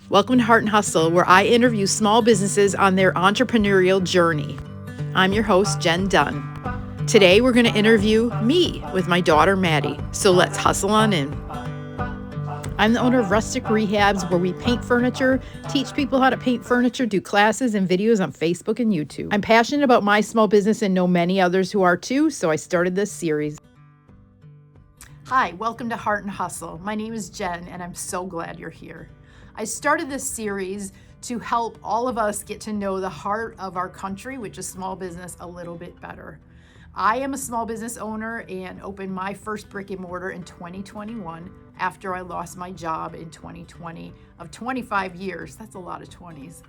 Welcome to Heart and Hustle, where I interview small businesses on their entrepreneurial journey. I'm your host, Jen Dunn. Today, we're going to interview me with my daughter, Maddie. So let's hustle on in. I'm the owner of Rustic Rehabs, where we paint furniture, teach people how to paint furniture, do classes and videos on Facebook and YouTube. I'm passionate about my small business and know many others who are too, so I started this series. Hi, welcome to Heart and Hustle. My name is Jen, and I'm so glad you're here. I started this series to help all of us get to know the heart of our country, which is small business, a little bit better. I am a small business owner and opened my first brick and mortar in 2021 after I lost my job in 2020 of 25 years. That's a lot of 20s.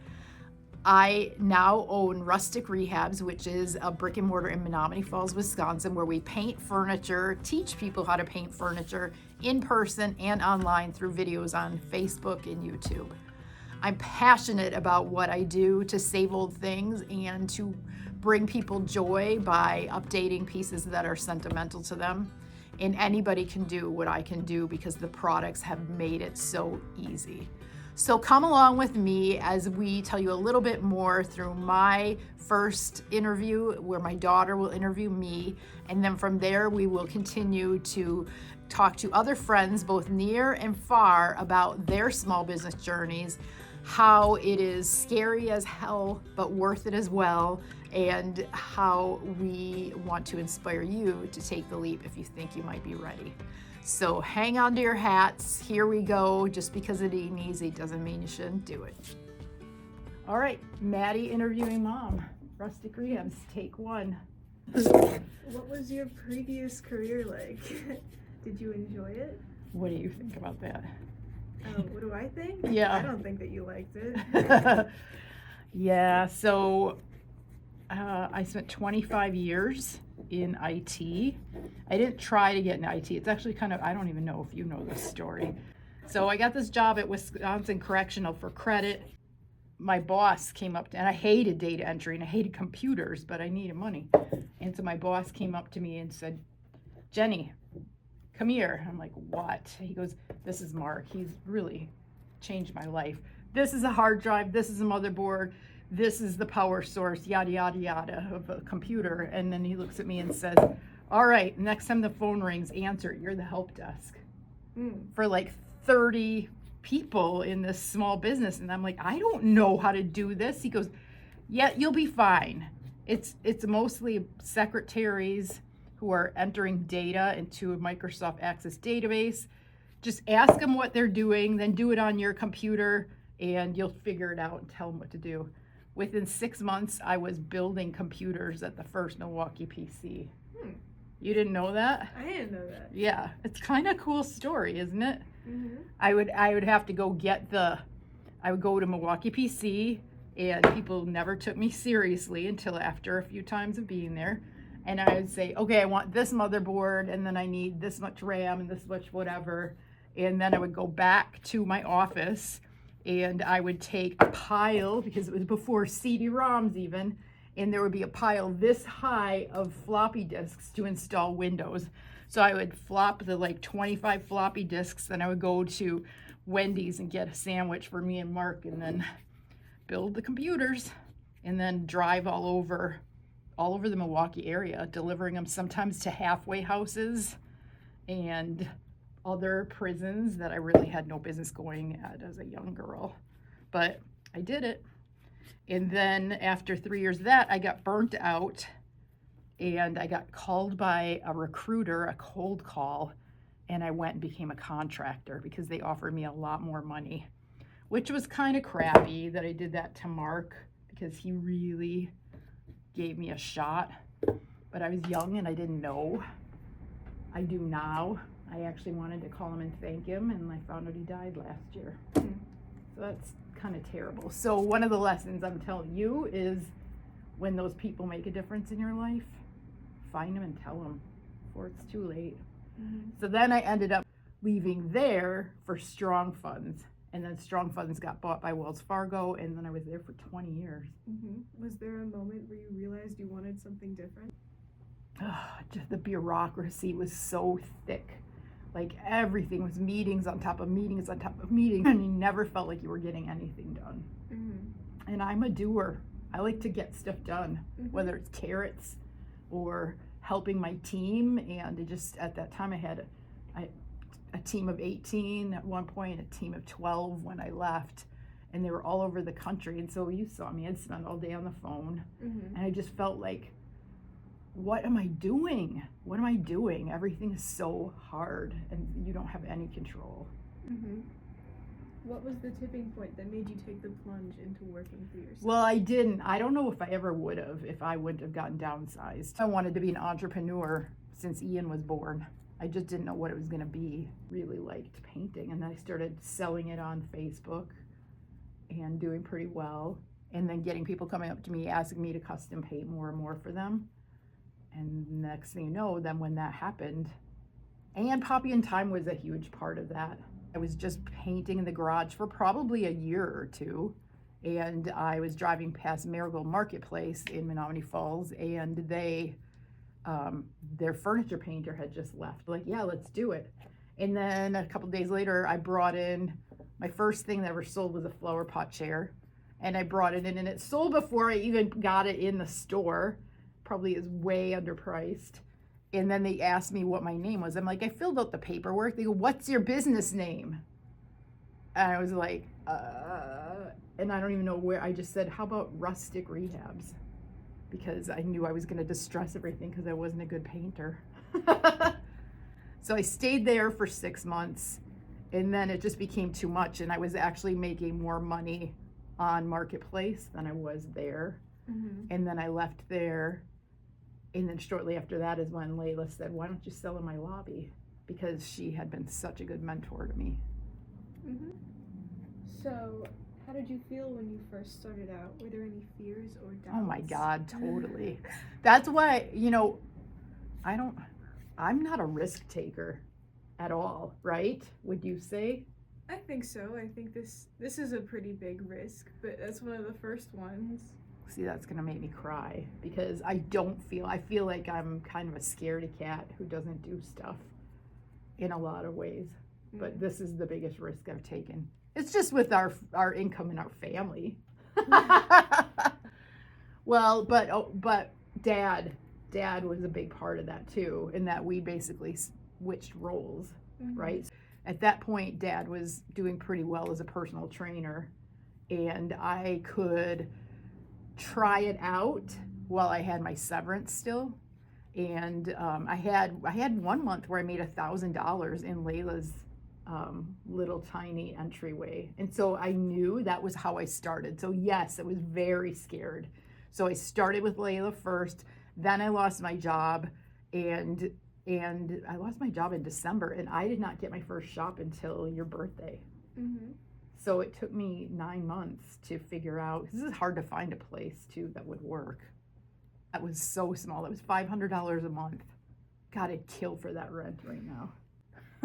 I now own Rustic Rehabs, which is a brick and mortar in Menomonee Falls, Wisconsin, where we paint furniture, teach people how to paint furniture in person and online through videos on Facebook and YouTube. I'm passionate about what I do to save old things and to bring people joy by updating pieces that are sentimental to them. And anybody can do what I can do because the products have made it so easy. So come along with me as we tell you a little bit more through my first interview, where my daughter will interview me. And then from there, we will continue to talk to other friends, both near and far, about their small business journeys, how it is scary as hell, but worth it as well, and how we want to inspire you to take the leap if you think you might be ready. So hang on to your hats. Here we go. Just because it ain't easy doesn't mean you shouldn't do it. All right, Maddie interviewing mom. Rustic Rehabs, take one. What was your previous career like? Did you enjoy it? What do you think about that? What do I think? Yeah. I don't think that you liked it. Yeah, so I spent 25 years in IT. I didn't try to get in IT. It's actually kind of, I don't even know if you know this story. So I got this job at Wisconsin Correctional for credit. My boss came up to, and I hated data entry and I hated computers, but I needed money. And so my boss came up to me and said, "Jenny, come here." I'm like, "What?" He goes, "This is Mark. He's really changed my life. This is a hard drive. This is a motherboard. This is the power source, yada, yada, yada, of a computer." And then he looks at me and says, "All right, next time the phone rings, answer it. You're the help desk." For like 30 people in this small business. And I'm like, "I don't know how to do this." He goes, "Yeah, you'll be fine. It's mostly secretaries who are entering data into a Microsoft Access database. Just ask them what they're doing, then do it on your computer, and you'll figure it out and tell them what to do." Within 6 months, I was building computers at the first Milwaukee PC. You didn't know that? I didn't know that. Yeah, it's kind of a cool story, isn't it? Mm-hmm. I would have to go I would go to Milwaukee PC, and people never took me seriously until after a few times of being there. And I would say, "Okay, I want this motherboard, and then I need this much RAM and this much whatever." And then I would go back to my office, and I would take a pile, because it was before CD-ROMs even, and there would be a pile this high of floppy disks to install Windows. So I would flop the 25 floppy disks, then I would go to Wendy's and get a sandwich for me and Mark, and then build the computers, and then drive all over the Milwaukee area, delivering them sometimes to halfway houses and other prisons that I really had no business going at as a young girl. But I did it. And then after 3 years of that, I got burnt out, and I got called by a recruiter, a cold call, and I went and became a contractor because they offered me a lot more money, which was kind of crappy that I did that to Mark, because he really gave me a shot. But I was young and I didn't know. I do now. I actually wanted to call him and thank him, and I found out he died last year. So that's kind of terrible. So one of the lessons I'm telling you is, when those people make a difference in your life, find them and tell them before it's too late. Mm-hmm. So then I ended up leaving there for Strong Funds, and then Strong Funds got bought by Wells Fargo, and then I was there for 20 years. Mm-hmm. Was there a moment where you realized you wanted something different? Just the bureaucracy was so thick. Like everything was meetings on top of meetings on top of meetings, and you never felt like you were getting anything done. Mm-hmm. And I'm a doer. I like to get stuff done, mm-hmm. whether it's carrots or helping my team. And it just, at that time I had a team of 18 at one point, a team of 12 when I left, and they were all over the country. And so you saw me, I'd spend all day on the phone, mm-hmm. and I just felt like, what am I doing? What am I doing? Everything is so hard and you don't have any control. Mm-hmm. What was the tipping point that made you take the plunge into working for yourself? Well, I didn't. I don't know if I ever would have, if I wouldn't have gotten downsized. I wanted to be an entrepreneur since Ian was born. I just didn't know what it was going to be. Really liked painting, and then I started selling it on Facebook and doing pretty well, and then getting people coming up to me asking me to custom paint more and more for them. And next thing you know, then when that happened, and Poppy and Time was a huge part of that. I was just painting in the garage for probably a year or two, and I was driving past Marigold Marketplace in Menomonee Falls, and their furniture painter had just left. Like, yeah, let's do it. And then a couple days later, I brought in, my first thing that ever sold was a flower pot chair, and I brought it in, and it sold before I even got it in the store. Probably is way underpriced. And then they asked me what my name was. I'm like, I filled out the paperwork. They go, what's your business name? And I was like, and I don't even know where. I just said, how about Rustic Rehabs? Because I knew I was going to distress everything because I wasn't a good painter. So I stayed there for 6 months, and then it just became too much. And I was actually making more money on Marketplace than I was there. Mm-hmm. And then I left there. And then shortly after that is when Layla said, why don't you sell in my lobby? Because she had been such a good mentor to me. Mm-hmm. So how did you feel when you first started out? Were there any fears or doubts? Oh my God, totally. That's why, I'm not a risk taker at all, right? Would you say? I think so. I think this is a pretty big risk, but that's one of the first ones. See, that's going to make me cry because I feel like I'm kind of a scaredy cat who doesn't do stuff in a lot of ways. Mm. But this is the biggest risk I've taken. It's just with our income and our family. Well, but dad was a big part of that too, in that we basically switched roles, mm-hmm. right? At that point, Dad was doing pretty well as a personal trainer, and I could try it out while I had my severance still. And I had 1 month where I made $1,000 in Layla's little tiny entryway. And so I knew that was how I started. So yes, I was very scared. So I started with Layla first, then I lost my job, and I lost my job in December, and I did not get my first shop until your birthday. Mm-hmm. So it took me 9 months to figure out, this is hard to find a place too that would work. That was so small. That was $500 a month. God, I'd kill for that rent right now.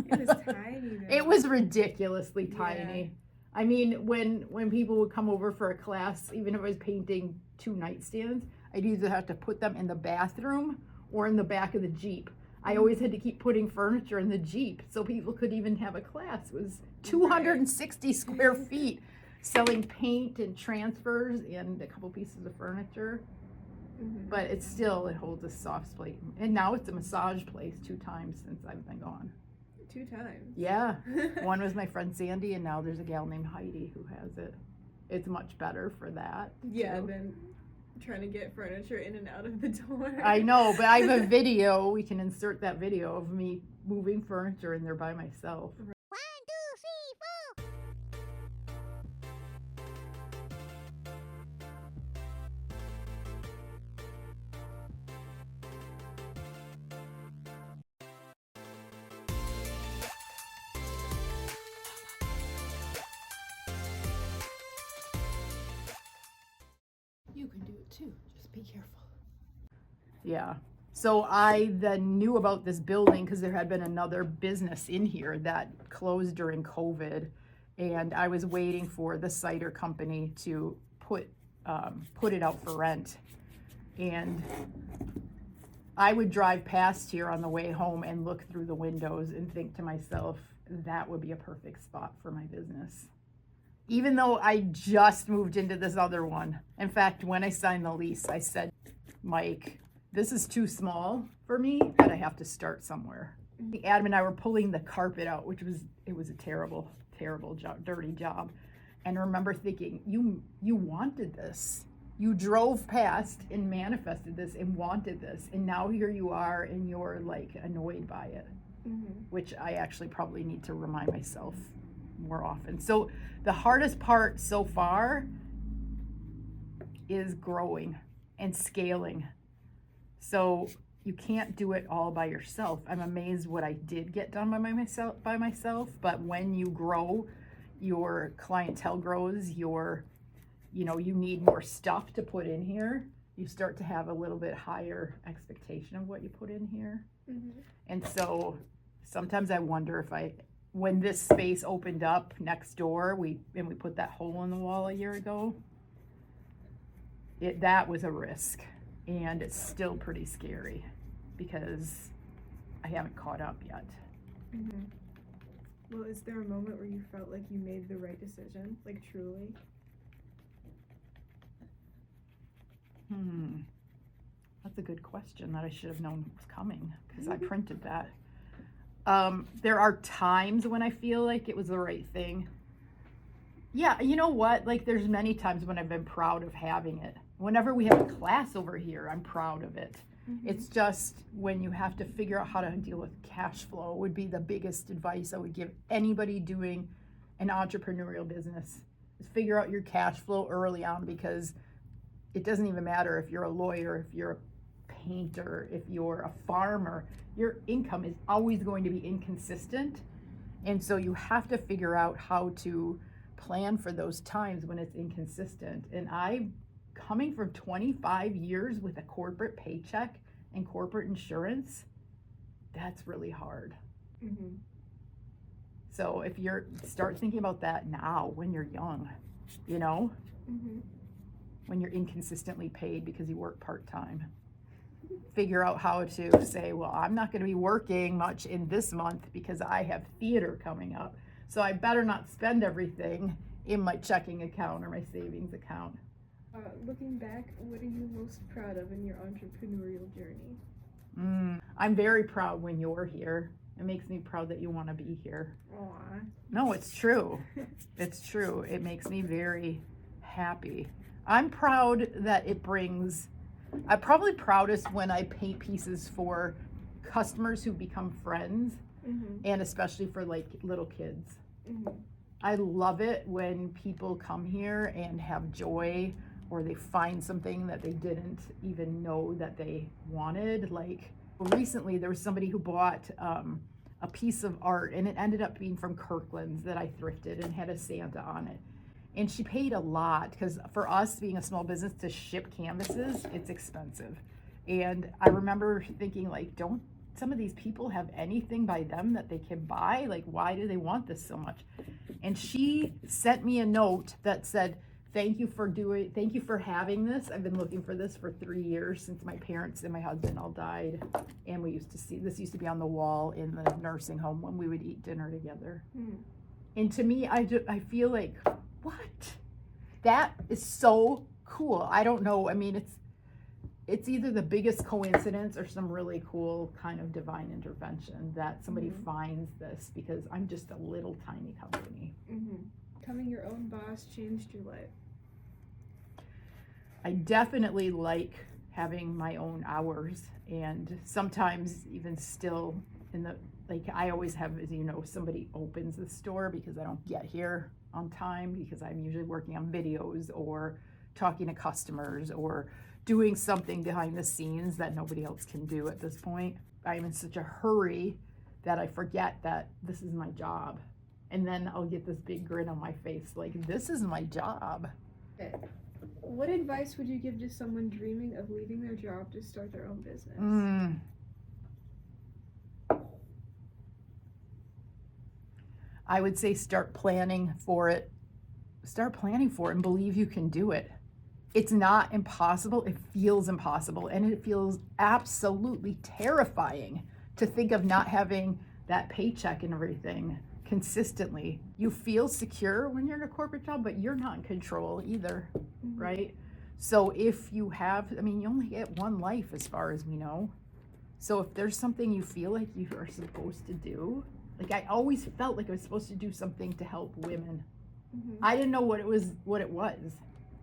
It was tiny though. It was ridiculously tiny. Yeah. I mean, when people would come over for a class, even if I was painting 2 nightstands, I'd either have to put them in the bathroom or in the back of the Jeep. I always had to keep putting furniture in the Jeep so people could even have a class. It was 260 square feet, selling paint and transfers and a couple pieces of furniture. Mm-hmm. But it holds a soft place. And now it's a massage place 2 times since I've been gone. 2 times? Yeah. One was my friend Sandy, and now there's a gal named Heidi who has it. It's much better for that. Yeah, than trying to get furniture in and out of the door. I know, but I have a video. We can insert that video of me moving furniture in there by myself. 1, 2, 3, 4. You can do it too. Just be careful. Yeah. So I then knew about this building because there had been another business in here that closed during COVID, and I was waiting for the cider company to put it out for rent. And I would drive past here on the way home and look through the windows and think to myself, that would be a perfect spot for my business. Even though I just moved into this other one. In fact, when I signed the lease, I said, Mike, this is too small for me, but I have to start somewhere. Adam and I were pulling the carpet out, it was a terrible, terrible job, dirty job. And I remember thinking, you wanted this. You drove past and manifested this and wanted this. And now here you are and you're like annoyed by it, which I actually probably need to remind myself more often. So the hardest part so far is growing and scaling. So you can't do it all by yourself. I'm amazed what I did get done by myself, but when you grow, your clientele grows, you need more stuff to put in here. You start to have a little bit higher expectation of what you put in here. And so sometimes I wonder when this space opened up next door, we put that hole in the wall a year ago, that was a risk. And it's still pretty scary because I haven't caught up yet. Well, is there a moment where you felt like you made the right decision, like truly? That's a good question that I should have known was coming because I printed that. There are times when I feel like it was the right thing. Yeah, you know what? Like there's many times when I've been proud of having it. Whenever we have a class over here, I'm proud of it. It's just when you have to figure out how to deal with cash flow would be the biggest advice I would give anybody doing an entrepreneurial business. Is figure out your cash flow early on, because it doesn't even matter if you're a lawyer, if you're a painter, if you're a farmer, your income is always going to be inconsistent. And so you have to figure out how to plan for those times when it's inconsistent. And coming from 25 years with a corporate paycheck and corporate insurance, that's really hard. So if start thinking about that now when you're young, when you're inconsistently paid because you work part-time. Figure out how to say, well, I'm not going to be working much in this month because I have theater coming up. So I better not spend everything in my checking account or my savings account. Looking back, what are you most proud of in your entrepreneurial journey? I'm very proud when you're here. It makes me proud that you want to be here. Aww. No, it's true. It's true. It makes me very happy. I'm proud that I'm probably proudest when I paint pieces for customers who become friends, and especially for like little kids. I love it when people come here and have joy, or they find something that they didn't even know that they wanted. Like recently there was somebody who bought a piece of art, and it ended up being from Kirkland's that I thrifted and had a Santa on it. And she paid a lot because for us being a small business to ship canvases, it's expensive. And I remember thinking, like, don't some of these people have anything by them that they can buy? Like, why do they want this so much? And she sent me a note that said, thank you for having this. I've been looking for this for 3 years since my parents and my husband all died. And this used to be on the wall in the nursing home when we would eat dinner together. And to me, I feel like, what? That is so cool. I don't know. I mean, it's either the biggest coincidence or some really cool kind of divine intervention that somebody finds this, because I'm just a little tiny company. Becoming your own boss changed your life. I definitely like having my own hours, and sometimes even still I always have, as you know, somebody opens the store because I don't get here on time, because I'm usually working on videos or talking to customers or doing something behind the scenes that nobody else can do at this point. I'm in such a hurry that I forget that this is my job. And then I'll get this big grin on my face, like, this is my job. Okay. What advice would you give to someone dreaming of leaving their job to start their own business? I would say start planning for it and believe you can do it. it's not impossible. It feels impossible. And it feels absolutely terrifying to think of not having that paycheck and everything consistently. You feel secure when you're in a corporate job, but you're not in control either, right? So if you have, I mean, you only get one life as far as we know. So if there's something you feel like you are supposed to do, like I always felt like I was supposed to do something to help women. I didn't know what it was.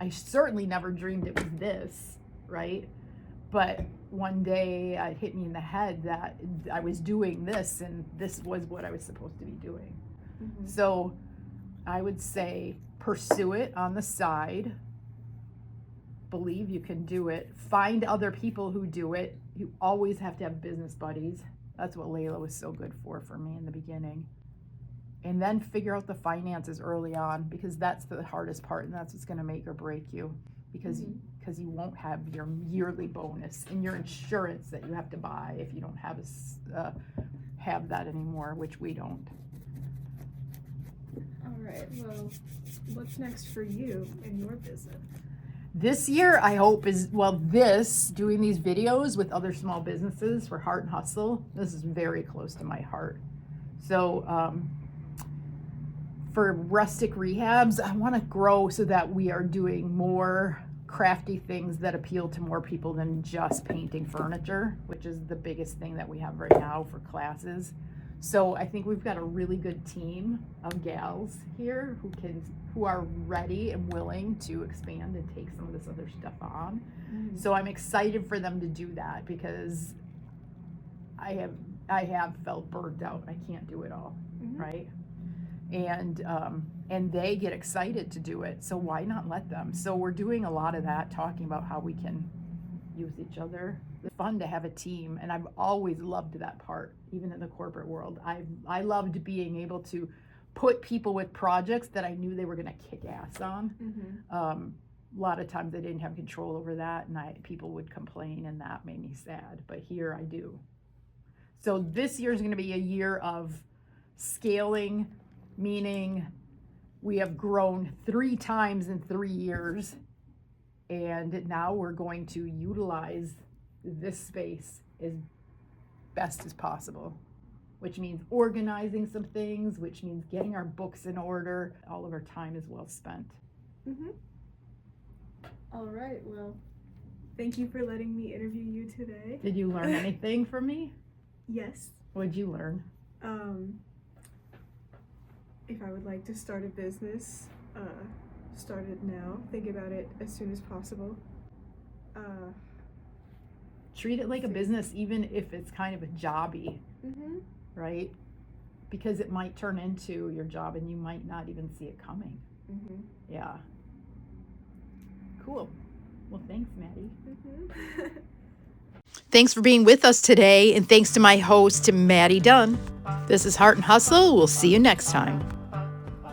I certainly never dreamed it was this, right? But one day it hit me in the head that I was doing this and this was what I was supposed to be doing. So I would say pursue it on the side. Believe you can do it. Find other people who do it. You always have to have business buddies. That's what Layla was so good for me in the beginning. And then figure out the finances early on, because that's the hardest part, and that's what's going to make or break you, because you won't have your yearly bonus and your insurance that you have to buy if you don't have that anymore, which we don't. All right, well, what's next for you in your business? This year, I hope is, doing these videos with other small businesses for Heart and Hustle. This is very close to my heart. So for rustic rehabs, I want to grow so that we are doing more crafty things that appeal to more people than just painting furniture, which is the biggest thing that we have right now for classes. So I think we've got a really good team of gals here who are ready and willing to expand and take some of this other stuff on. So I'm excited for them to do that, because I have felt burnt out. I can't do it all, right? And they get excited to do it. So why not let them? So we're doing a lot of that, talking about how we can use each other. It's fun to have a team, and I've always loved that part, even in the corporate world. I loved being able to put people with projects that I knew they were going to kick ass on. A lot of times I didn't have control over that, and people would complain, and that made me sad. But here I do. So this year is going to be a year of scaling, meaning we have grown 3 times in 3 years, and now we're going to utilize this space as best as possible, which means organizing some things, which means getting our books in order. All of our time is well spent. All right, well, thank you for letting me interview you today. Did you learn anything from me? Yes. What did you learn? If I would like to start a business, start it now. Think about it as soon as possible. Treat it like a business, even if it's kind of a jobby, right? Because it might turn into your job and you might not even see it coming. Yeah. Cool. Well, thanks, Maddie. Thanks for being with us today, and thanks to my host, Maddie Dunn. This is Heart and Hustle. We'll see you next time.